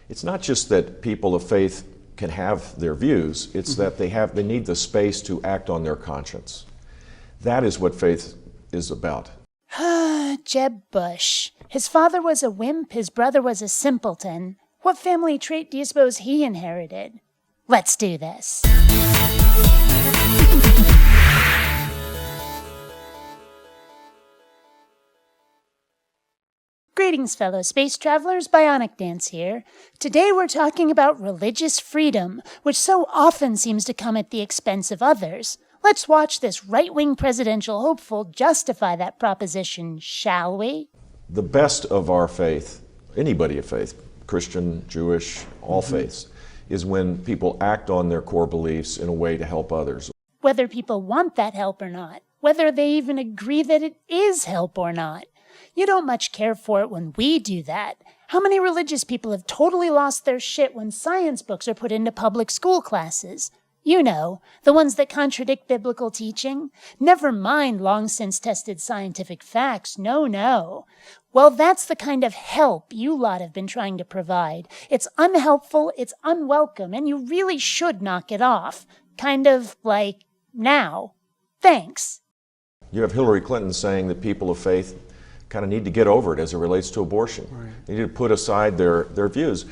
it's not just that people of faith can have their views, it's that they need the space to act on their conscience. That is what faith is about. Jeb Bush. His father was a wimp, his brother was a simpleton. What family trait do you suppose he inherited? Let's do this. Greetings, fellow space travelers. BionicDance here. Today we're talking about religious freedom, which so often seems to come at the expense of others. Let's watch this right-wing presidential hopeful justify that proposition, shall we? The best of our faith, anybody of faith, Christian, Jewish, all faiths, is when people act on their core beliefs in a way to help others. Whether people want that help or not, whether they even agree that it is help or not. You don't much care for it when we do that. How many religious people have totally lost their shit when science books are put into public school classes? You know, the ones that contradict biblical teaching. Never mind long since tested scientific facts. No. Well, that's the kind of help you lot have been trying to provide. It's unhelpful, it's unwelcome, and you really should knock it off. Kind of like now. Thanks. You have Hillary Clinton saying that people of faith kind of need to get over it as it relates to abortion. Right. They need to put aside their views.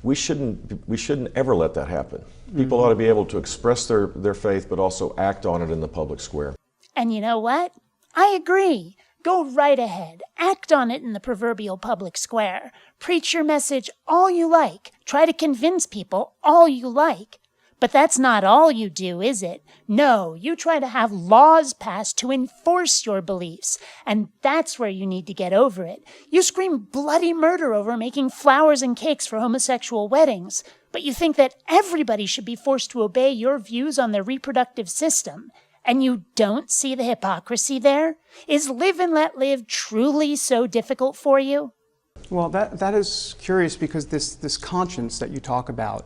We shouldn't ever let that happen. People ought to be able to express their faith, but also act on it in the public square. And you know what? I agree. Go right ahead. Act on it in the proverbial public square. Preach your message all you like. Try to convince people all you like. But that's not all you do, is it? No, you try to have laws passed to enforce your beliefs, and that's where you need to get over it. You scream bloody murder over making flowers and cakes for homosexual weddings, but you think that everybody should be forced to obey your views on their reproductive system. And you don't see the hypocrisy there? Is live and let live truly so difficult for you? Well, that is curious because this conscience that you talk about,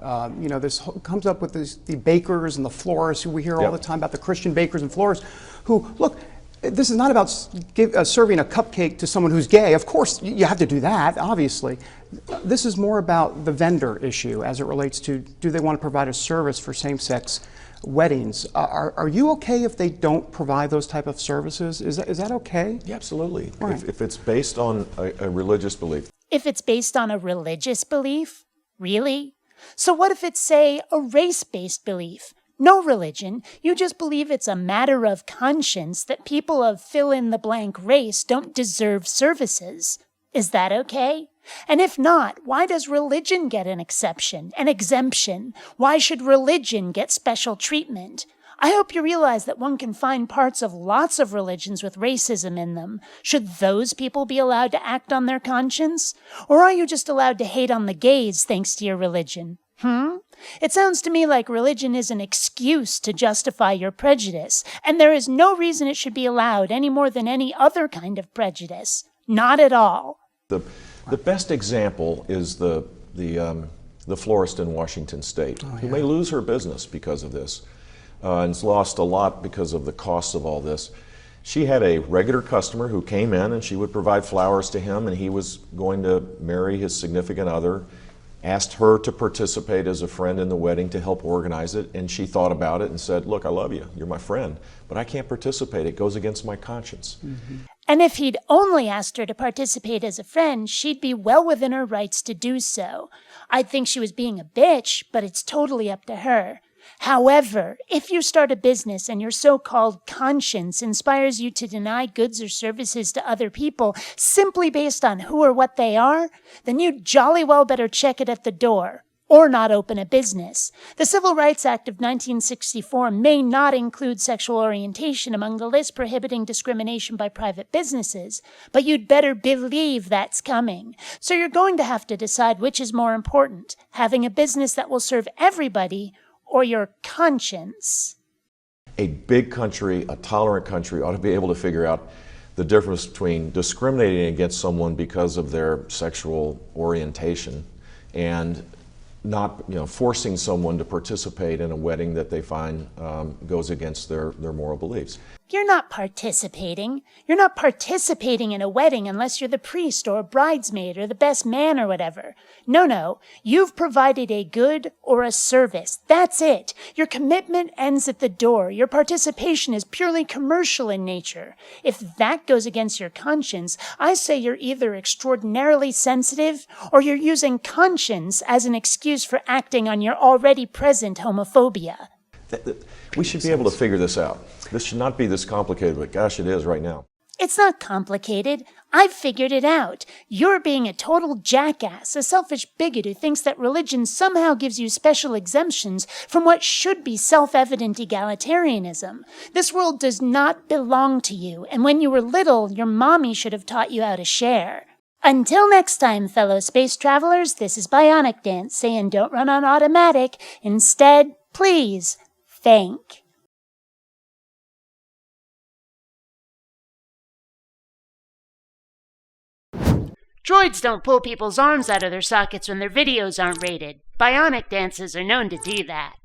this comes up with the bakers and the florists who we hear all the time about, the Christian bakers and florists who, look, this is not about serving a cupcake to someone who's gay. Of course, you have to do that, obviously. This is more about the vendor issue as it relates to, do they want to provide a service for same-sex weddings? Are you okay if they don't provide those type of services? Is that okay? Yeah, absolutely. Right. If it's based on a religious belief. If it's based on a religious belief? Really? So what if it's, say, a race-based belief? No religion, you just believe it's a matter of conscience that people of fill-in-the-blank race don't deserve services. Is that okay? And if not, why does religion get an exception, an exemption? Why should religion get special treatment? I hope you realize that one can find parts of lots of religions with racism in them. Should those people be allowed to act on their conscience? Or are you just allowed to hate on the gays thanks to your religion? It sounds to me like religion is an excuse to justify your prejudice, and there is no reason it should be allowed any more than any other kind of prejudice. Not at all. The best example is the florist in Washington State, who may lose her business because of this, and has lost a lot because of the costs of all this. She had a regular customer who came in and she would provide flowers to him, and he was going to marry his significant other, asked her to participate as a friend in the wedding to help organize it, and she thought about it and said, look, I love you, you're my friend, but I can't participate, it goes against my conscience. And if he'd only asked her to participate as a friend, she'd be well within her rights to do so. I'd think she was being a bitch, but it's totally up to her. However, if you start a business and your so-called conscience inspires you to deny goods or services to other people simply based on who or what they are, then you jolly well better check it at the door, or not open a business. The Civil Rights Act of 1964 may not include sexual orientation among the list prohibiting discrimination by private businesses, but you'd better believe that's coming. So you're going to have to decide which is more important, having a business that will serve everybody or your conscience. A big country, a tolerant country, ought to be able to figure out the difference between discriminating against someone because of their sexual orientation and not, forcing someone to participate in a wedding that they find goes against their moral beliefs. You're not participating. You're not participating in a wedding unless you're the priest or a bridesmaid or the best man or whatever. No. You've provided a good or a service. That's it. Your commitment ends at the door. Your participation is purely commercial in nature. If that goes against your conscience, I say you're either extraordinarily sensitive or you're using conscience as an excuse for acting on your already present homophobia. We should be able to figure this out. This should not be this complicated, but gosh, it is right now. It's not complicated. I've figured it out. You're being a total jackass, a selfish bigot who thinks that religion somehow gives you special exemptions from what should be self-evident egalitarianism. This world does not belong to you, and when you were little, your mommy should have taught you how to share. Until next time, fellow space travelers, this is BionicDance saying don't run on automatic. Instead, please, think. Droids don't pull people's arms out of their sockets when their videos aren't rated. Bionic dances are known to do that.